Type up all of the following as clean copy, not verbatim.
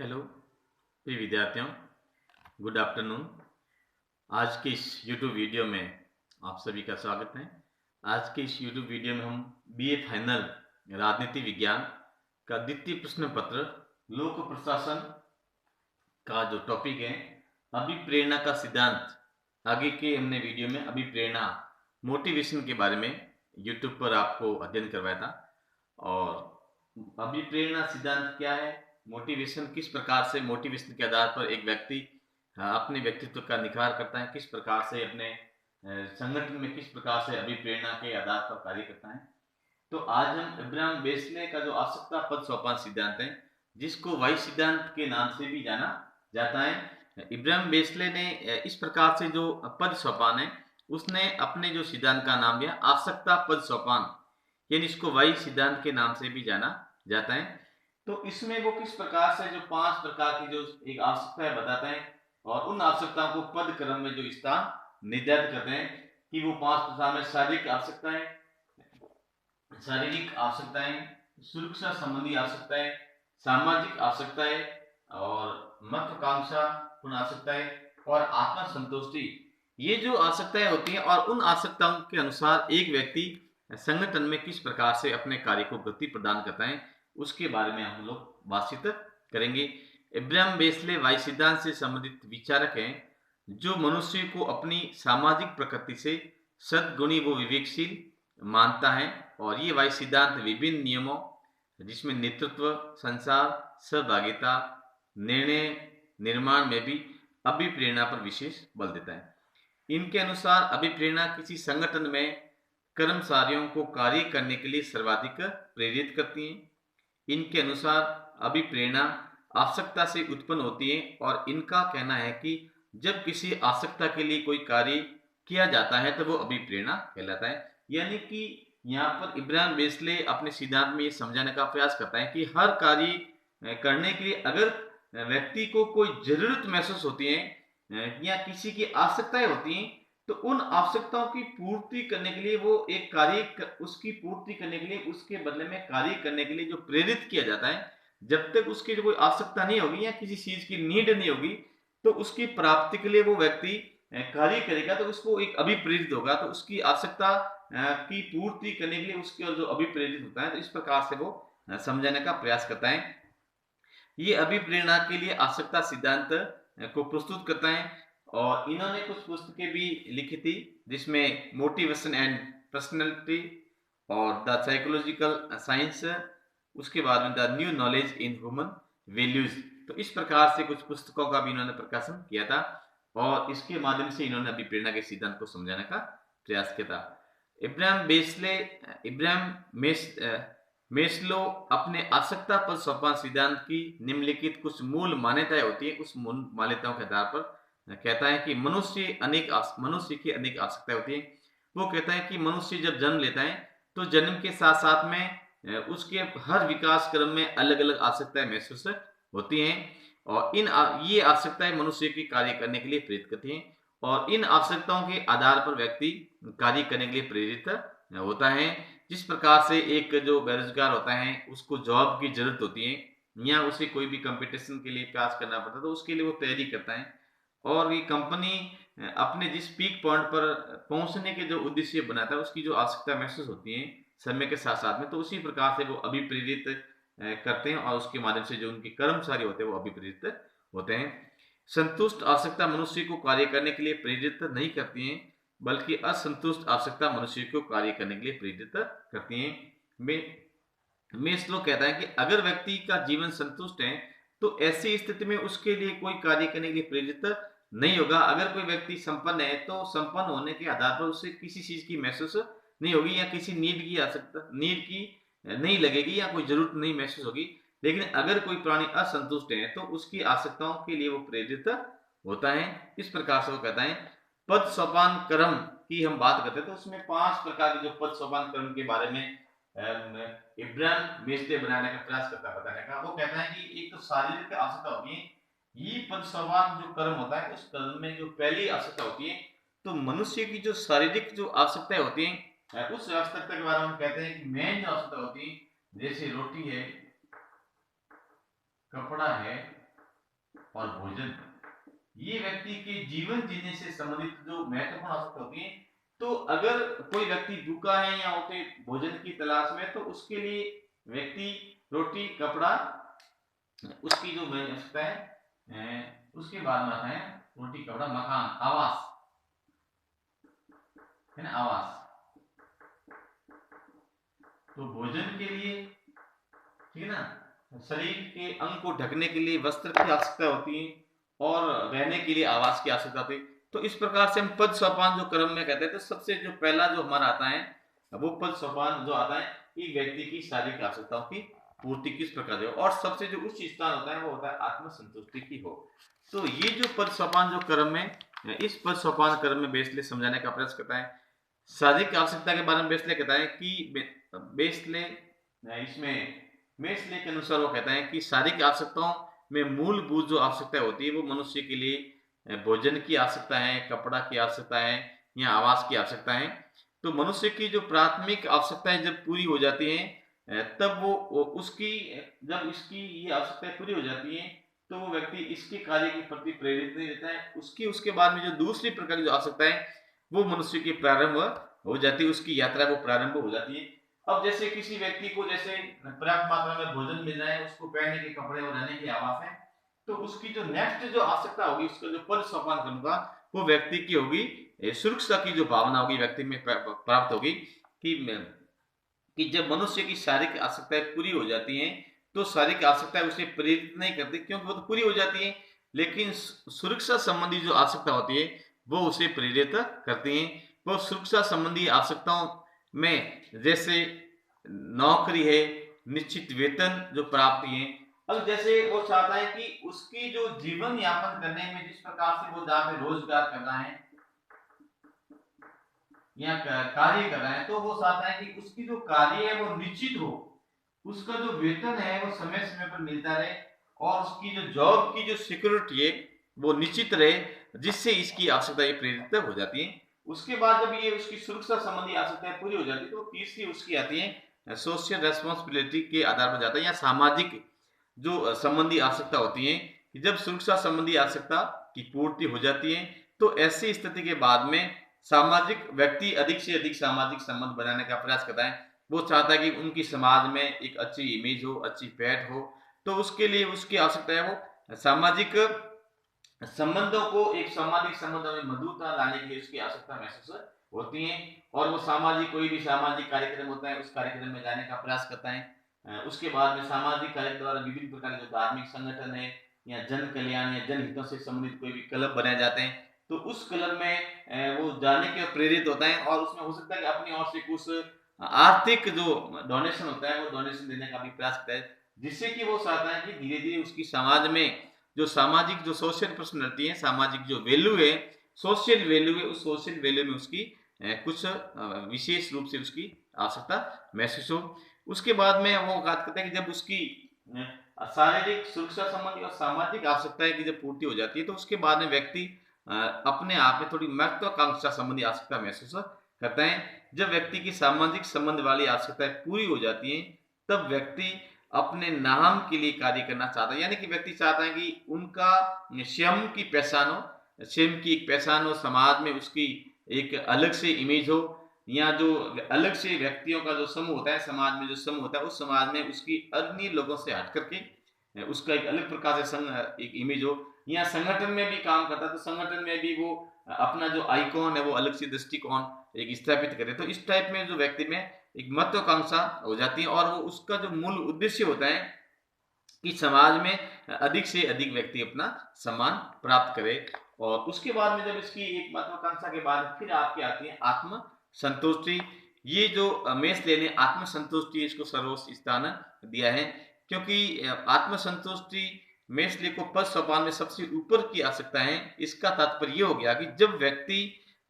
Hello प्रिय विद्यार्थियों, good afternoon. आज के इस YouTube वीडियो में आप सभी का स्वागत है। आज के इस YouTube वीडियो में हम बीए फाइनल राजनीति विज्ञान का द्वितीय प्रश्न पत्र लोक प्रशासन का जो टॉपिक है अभिप्रेरणा का सिद्धांत, आगे के हमने वीडियो में अभिप्रेरणा मोटिवेशन के बारे में YouTube पर आपको अध्ययन करवाया था। और अभिप्रेरणा सिद्धांत क्या है, मोटिवेशन किस प्रकार से मोटिवेशन के आधार पर एक व्यक्ति अपने व्यक्तित्व का निखार करता है, किस प्रकार से अपने संगठन में किस प्रकार से अभिप्रेरणा के आधार पर कार्य करता है। तो आज हम इब्राहिम बेस्ले का जो आवश्यकता पद सोपान सिद्धांत है, जिसको वाई सिद्धांत के नाम से भी जाना जाता है, इब्राहिम बेस्ले ने इस प्रकार से जो पद सोपान है उसने अपने जो सिद्धांत का नाम दिया आवश्यकता पद सोपान, यानी इसको वाई सिद्धांत के नाम से भी जाना जाता है। तो इसमें वो किस प्रकार से जो 5 प्रकार की जो एक आवश्यकता बताते हैं और उन आवश्यकताओं को पद क्रम में जो स्थान निर्धारित करते हैं कि वो 5 प्रकार में शारीरिक आवश्यकताएं, सुरक्षा संबंधी आवश्यकताएं, सामाजिक आवश्यकताएं और महत्वाकांक्षा पूर्ण आवश्यकताएं और आत्म संतुष्टि, ये जो आवश्यकताएं होती हैं और उन आवश्यकताओं के अनुसार एक व्यक्ति संगठन में किस प्रकार से अपने कार्य को गति प्रदान करता है, उसके बारे में हम लोग बातचीत करेंगे। इब्राहिम बेस्ले वाई सिद्धांत से संबंधित विचारक हैं जो मनुष्य को अपनी सामाजिक प्रकृति से सद्गुणी व विवेकशील मानता है। और ये वाई सिद्धांत विभिन्न नियमों जिसमें नेतृत्व, संसार, सहभागिता, निर्णय निर्माण में भी अभिप्रेरणा पर विशेष बल देता है। इनके अनुसार अभिप्रेरणा किसी संगठन में कर्मचारियों को कार्य करने के लिए सर्वाधिक प्रेरित करती है। इनके अनुसार अभिप्रेरणा आवश्यकता से उत्पन्न होती है और इनका कहना है कि जब किसी आवश्यकता के लिए कोई कार्य किया जाता है तो वो अभिप्रेरणा कहलाता है। यानी कि यहाँ पर इब्राहिम बेस्ले अपने सिद्धांत में ये समझाने का प्रयास करता है कि हर कार्य करने के लिए अगर व्यक्ति को कोई जरूरत महसूस होती है या किसी की आवश्यकताएं होती हैं, तो उन आवश्यकताओं की पूर्ति करने के लिए वो एक कार्य उसकी पूर्ति करने के लिए उसके बदले में कार्य करने के लिए जो प्रेरित किया जाता है, जब तक उसकी जो कोई आवश्यकता नहीं होगी या किसी चीज की नीड नहीं होगी तो उसकी प्राप्ति के लिए वो व्यक्ति कार्य करेगा, तो उसको एक अभिप्रेरित होगा। तो उसकी आवश्यकता की पूर्ति करने के लिए उसके जो अभिप्रेरित होता है, तो इस प्रकार से वो समझाने का प्रयास करता है। ये अभिप्रेरणा के लिए आवश्यकता सिद्धांत को प्रस्तुत करता है और इन्होंने कुछ पुस्तकें भी लिखी थी जिसमें मोटिवेशन एंड पर्सनैलिटी और द साइकोलॉजिकल साइंस, उसके बाद में the new knowledge in human values. तो इस प्रकार से कुछ पुस्तकों का भी इन्होंने प्रकाशन किया था और इसके माध्यम से इन्होंने अभिप्रेरणा के सिद्धांत को समझाने का प्रयास किया था। इब्राहिम मेस्लो अपने आवश्यकता पर सोपान सिद्धांत की निम्नलिखित कुछ मूल मान्यताएं होती है, उस मूल मान्यताओं के आधार पर कहता है कि मनुष्य की अनेक आवश्यकताएं होती है। वो कहता है कि मनुष्य जब जन्म लेता है तो जन्म के साथ साथ में उसके हर विकास क्रम में अलग अलग आवश्यकताएं महसूस होती हैं और ये आवश्यकताएं मनुष्य की कार्य करने के लिए प्रेरित करती हैं और इन आवश्यकताओं के आधार पर व्यक्ति कार्य करने के लिए प्रेरित होता है। जिस प्रकार से एक जो बेरोजगार होता है उसको जॉब की जरूरत होती है या उसे कोई भी कंपटीशन के लिए प्रयास करना पड़ता है तो उसके लिए वो तैयारी करता है और ये कंपनी अपने जिस पीक पॉइंट पर पहुंचने के जो उद्देश्य बनाता है उसकी जो आवश्यकता महसूस होती है समय के साथ साथ में, तो उसी प्रकार से वो अभिप्रेरित करते हैं और उसके माध्यम से जो उनके कर्मचारी होते हैं वो अभिप्रेरित होते हैं। संतुष्ट आवश्यकता मनुष्य को कार्य करने के लिए प्रेरित नहीं करती हैं, बल्कि असंतुष्ट आवश्यकता मनुष्य को कार्य करने के लिए प्रेरित करती हैं। मेस्लो कहता है कि अगर व्यक्ति का जीवन संतुष्ट है तो ऐसी स्थिति में उसके लिए कोई कार्य करने के लिए प्रेरित नहीं होगा। अगर कोई व्यक्ति संपन्न है तो संपन्न होने के आधार पर उसे किसी चीज की महसूस नहीं होगी या किसी नीड की नहीं लगेगी या कोई जरूरत नहीं महसूस होगी। लेकिन अगर कोई प्राणी असंतुष्ट है तो उसकी आवश्यकताओं के लिए वो प्रेरित होता है। इस प्रकार से वो कहता है पद सोपान क्रम की हम बात करते हैं तो उसमें 5 प्रकार के जो पद सोपान क्रम के बारे में इब्राहिम बेस्ले बनाने का प्रयास करता है बताने का। वो कहता है कि एक तो शारीरिक आवश्यकता होती है, ये पद सोपान जो कर्म होता है उस कर्म में जो पहली आवश्यकता होती है तो मनुष्य की जो शारीरिक जो आवश्यकताएं होती हैं उस आवश्यकता के बारे में हम कहते हैं कि मेन जो आवश्यकता होती है जैसे रोटी है, कपड़ा है, और भोजन, ये व्यक्ति के जीवन जीने से संबंधित जो महत्वपूर्ण आवश्यकता होती है। तो अगर कोई व्यक्ति भूखा है या उसे भोजन की तलाश में, तो उसके लिए व्यक्ति रोटी, कपड़ा, उसकी जो मेन आवश्यकता है, उसके बाद में आता है रोटी, कपड़ा, मकान, आवास, है ना, आवास। तो भोजन के लिए, ठीक है ना, शरीर के अंग को ढकने के लिए वस्त्र की आवश्यकता होती है और रहने के लिए आवास की आवश्यकता होती है। तो इस प्रकार से हम पद सोपान जो क्रम में कहते हैं, तो सबसे जो पहला जो हमारा आता है वो पद सोपान जो आता है कि व्यक्ति की शारीरिक आवश्यकताओं की पूर्ति किस प्रकार हो, और सबसे जो उच्च स्थान होता है वो होता है आत्म संतुष्टि की हो। तो ये जो पद सोपान जो क्रम में, इस पद सोपान क्रम में बेसले समझाने का प्रयास करता है। शारीरिक आवश्यकता के बारे में बेसले कहता है कि बेसले इसमें मेसले के अनुसार वो कहता है कि शारीरिक आवश्यकताओं में मूलभूत जो आवश्यकता होती है वो मनुष्य के लिए भोजन की आवश्यकता है, कपड़ा की आवश्यकता है या आवास की आवश्यकता है। तो मनुष्य की जो प्राथमिक आवश्यकताएं जब पूरी हो जाती हैं, तब वो उसकी, जब इसकी ये आवश्यकताएं पूरी हो जाती हैं, तो वो व्यक्ति इसके कार्य के प्रति प्रेरित नहीं रहता है। उसके बाद में जो दूसरी प्रकार की जो आवश्यकता है वो मनुष्य की प्रारंभ हो जाती है, उसकी यात्रा वो प्रारंभ हो जाती है। अब जैसे किसी व्यक्ति को जैसे पर्याप्त मात्रा में भोजन मिल रहा है, उसको पहनने के कपड़े और रहने की आवास है, तो उसकी जो नेक्स्ट जो आवश्यकता होगी, उसका जो पद सोपान करूंगा, वो व्यक्ति की होगी सुरक्षा की जो भावना होगी व्यक्ति में प्राप्त होगी कि जब मनुष्य की शारीरिक आवश्यकताएं पूरी हो जाती हैं, तो शारीरिक आवश्यकताएं उसे प्रेरित नहीं करती क्योंकि वो तो पूरी हो जाती है, लेकिन सुरक्षा संबंधी जो आवश्यकता होती है वो उसे प्रेरित करती है। वो सुरक्षा संबंधी आवश्यकताओं में जैसे नौकरी है, निश्चित वेतन जो प्राप्ति है। अब जैसे वो चाहता है कि उसकी जो जीवन यापन करने में जिस प्रकार से वो जहाँ पे रोजगार कर रहा है या कार्य कर रहा है, तो वो चाहता है कि उसकी जो कार्य है वो निश्चित हो, उसका जो वेतन है वो समय समय पर मिलता रहे, और उसकी जो जॉब की जो सिक्योरिटी है वो निश्चित रहे, जिससे इसकी आवश्यकता प्रेरित हो जाती है। उसके बाद जब ये उसकी सुरक्षा संबंधी आवश्यकताएं पूरी हो जाती है, तो तीसरी उसकी आती है सोशल रेस्पॉन्सिबिलिटी के आधार पर जाता है, या सामाजिक जो संबंधी आवश्यकता होती है। कि जब सुरक्षा संबंधी आवश्यकता की पूर्ति हो जाती है, तो ऐसी स्थिति के बाद में सामाजिक व्यक्ति अधिक से अधिक सामाजिक संबंध बनाने का प्रयास करता है। वो चाहता है कि उनकी समाज में एक अच्छी इमेज हो, अच्छी पहचान हो, तो उसके लिए उसकी आवश्यकता है वो सामाजिक संबंधों को, एक सामाजिक संबंधों में मधुरता लाने के लिए उसकी आवश्यकता महसूस होती है। और वो सामाजिक, कोई भी सामाजिक कार्यक्रम होता है, उस कार्यक्रम में जाने का प्रयास करता है। उसके बाद में सामाजिक कार्य द्वारा विभिन्न प्रकार के जो धार्मिक संगठन है या जन कल्याण या जनहितों से संबंधित कोई भी क्लब बनाए जाते हैं, तो उस क्लब में वो जाने के प्रेरित होता है, और उसमें हो सकता है कि अपनी ओर से कुछ आर्थिक जो डोनेशन होता है वो डोनेशन देने का भी प्रयास करता है, जिससे कि वो चाहता है कि धीरे धीरे उसकी समाज में जो सामाजिक जो सोशल पर्सनैलिटी है, सामाजिक जो वैल्यू है, सोशल वैल्यू है, उस सोशल वैल्यू में उसकी कुछ विशेष रूप से उसकी आवश्यकता महसूस हो। उसके बाद में वो बात करते हैं कि जब उसकी शारीरिक सुरक्षा संबंधी और सामाजिक आवश्यकताएं की जब पूर्ति हो जाती है, तो उसके बाद में व्यक्ति अपने आप में थोड़ी महत्वाकांक्षा संबंधी आवश्यकता महसूस करता है। जब व्यक्ति की सामाजिक संबंध वाली आवश्यकताएं पूरी हो जाती हैं, तब व्यक्ति अपने नाम के लिए कार्य करना चाहता है, यानी कि व्यक्ति चाहता है कि उनका स्वयं की पहचान हो, स्वयं की एक पहचान हो, समाज में उसकी एक अलग से इमेज हो, या जो अलग से व्यक्तियों का जो समूह होता है, समाज में जो समूह होता है, उस समाज में उसकी अन्य लोगों से हट करके उसका एक अलग प्रकार से एक इमेज हो, या संगठन में भी काम करता है तो संगठन में भी वो अपना जो आइकॉन है वो अलग से दृष्टिकोण एक स्थापित करे। तो इस टाइप में जो व्यक्ति में एक महत्वाकांक्षा हो जाती है, और वो उसका जो मूल उद्देश्य होता है कि समाज में अधिक से अधिक व्यक्ति अपना सम्मान प्राप्त करे। और उसके बाद में जब इसकी एक महत्वाकांक्षा के बाद फिर आपकी आती है आत्म संतुष्टि। ये जो मेस्ले ने आत्म संतुष्टि इसको सर्वोच्च स्थान दिया है, क्योंकि आत्म संतुष्टि मेस्ले को पद सोपान में सबसे ऊपर की आवश्यकता है। इसका तात्पर्य ये हो गया कि जब व्यक्ति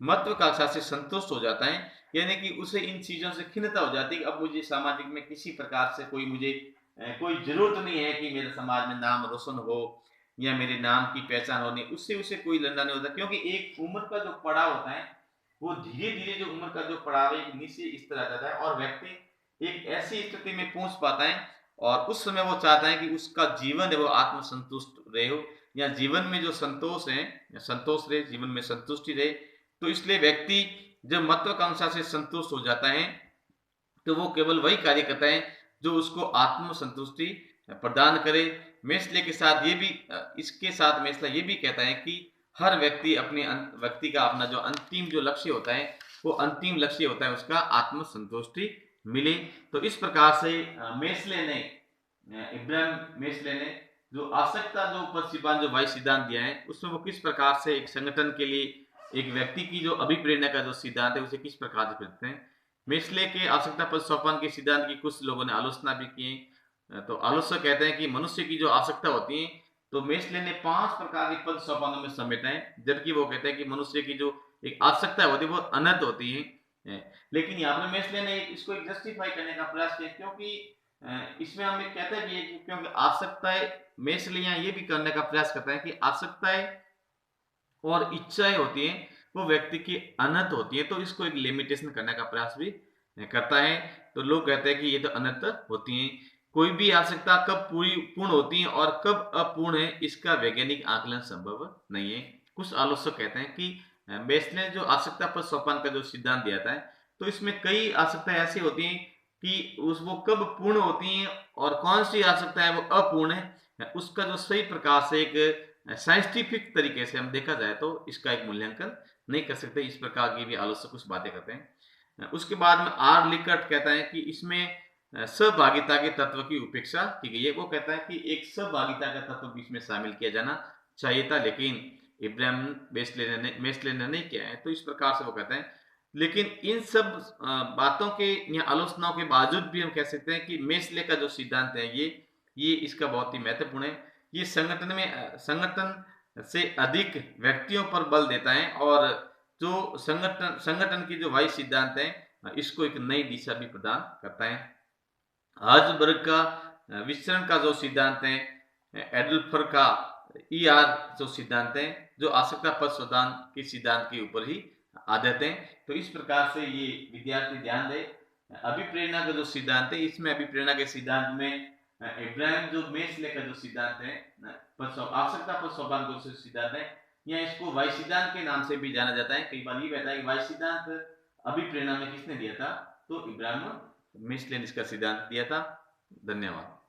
महत्वाकांक्षा से संतुष्ट हो जाता है, यानी कि उसे इन चीजों से खिन्नता हो जाती है, अब मुझे सामाजिक में किसी प्रकार से कोई जरूरत नहीं है कि मेरे समाज में नाम रोशन हो या मेरे नाम की पहचान होनी, उससे उसे कोई लंदा नहीं होता, क्योंकि एक उम्र का जो पड़ाव होता है वो धीरे धीरे जो उम्र का जो पड़ाव है नीचे इस तरह जाता है, और व्यक्ति एक ऐसी स्थिति में पहुंच पाता है, और उस समय वो चाहता है कि उसका जीवन है वो आत्मसंतुष्ट रहे हो, या जीवन में जो संतोष है, या संतोष रहे, जीवन में संतुष्टि रहे। तो इसलिए व्यक्ति जब महत्वाकांक्षा से संतुष्ट हो जाता है तो वो केवल वही कार्य करता है जो उसको आत्म संतुष्टि प्रदान करे। मेस्ले के साथ ये भी इसके साथ मेस्ला ये भी कहता है कि हर व्यक्ति अपने व्यक्ति का अपना जो अंतिम जो लक्ष्य होता है, वो अंतिम लक्ष्य होता है उसका आत्म संतुष्टि मिले। तो इस प्रकार से मेस्ले ने इब्राहिम मेस्ले ने जो आसक्ता जो ऊपर सिद्धांत जो वाई सिद्धांत दिया है, उसमें वो किस प्रकार से एक संगठन के लिए एक व्यक्ति की जो अभिप्रेरणा का जो सिद्धांत है उसे किस प्रकार से करते हैं। मेस्ले के आवश्यकता पद सोपान के सिद्धांत की कुछ लोगों ने आलोचना भी की। तो आलोचक कहते हैं कि मनुष्य की जो आवश्यकता होती है, तो मेस्ले ने 5 प्रकार के पद सोपानों में समेटा है, जबकि वो कहते हैं कि मनुष्य की जो एक आवश्यकता होती है वो अनंत होती है। लेकिन यहाँ पर मेस्ले ने इसको एक जस्टिफाई करने का प्रयास किया, क्योंकि इसमें हम एक कहते भी है कि क्योंकि आवश्यकताएं, मेस्ले यहाँ ये भी करने का प्रयास करता है कि आवश्यकताएं और इच्छाएं होती हैं वो व्यक्ति की अनंत होती है, तो इसको एक लिमिटेशन करने का प्रयास भी करता है। तो लोग कहते हैं कि ये तो अनंत होती हैं, कोई भी आवश्यकता कब पूर्ण होती है और कब अपूर्ण है इसका वैज्ञानिक आकलन संभव नहीं है। कुछ आलोचक कहते हैं कि मेस्ले ने जो आवश्यकता पर सोपान का जो सिद्धांत दिया था, तो इसमें कई आवश्यकताएं ऐसी होती हैं कि वो कब पूर्ण होती हैं और कौन सी आवश्यकता है वो अपूर्ण है, उसका जो सही प्रकार से एक साइंटिफिक तरीके से हम देखा जाए तो इसका एक मूल्यांकन नहीं कर सकते। इस प्रकार की भी आलोचक कुछ बातें करते हैं। उसके बाद में आर लिकट कहता है कि इसमें सहभागिता के तत्व की उपेक्षा की गई है। वो कहता है कि एक सहभागिता का तत्व भी इसमें शामिल किया जाना चाहिए था, लेकिन इब्राहिम मेस्ले ने नहीं किया है। तो इस प्रकार से वो कहते हैं, लेकिन इन सब बातों के या आलोचनाओं के बावजूद भी हम कह सकते हैं कि मेस्ले का जो सिद्धांत है ये इसका बहुत ही महत्वपूर्ण है। ये संगठन से अधिक व्यक्तियों पर बल देता है और जो संगठन की जो वाई सिद्धांत है इसको एक नई दिशा भी प्रदान करता है। हार्ट्ज़बर्ग का विचरण का जो सिद्धांत है, एडल्फर का ईआर जो सिद्धांत है, जो आवश्यकता पद प्रदान के सिद्धांत के ऊपर ही आधारित है। तो इस प्रकार से ये विद्यार्थी ध्यान दे, अभिप्रेरणा का जो सिद्धांत है, इसमें अभिप्रेरणा के सिद्धांत में इब्राहिम जो मेस्ले का जो सिद्धांत है, आवश्यकता पर सोपान का जो सिद्धांत है, या इसको वाई सिद्धांत के नाम से भी जाना जाता है। कई बार ये कहता है कि वाई सिद्धांत अभिप्रेरणा में किसने दिया था, तो इब्राहिम मेस्ले ने इसका सिद्धांत दिया था। धन्यवाद।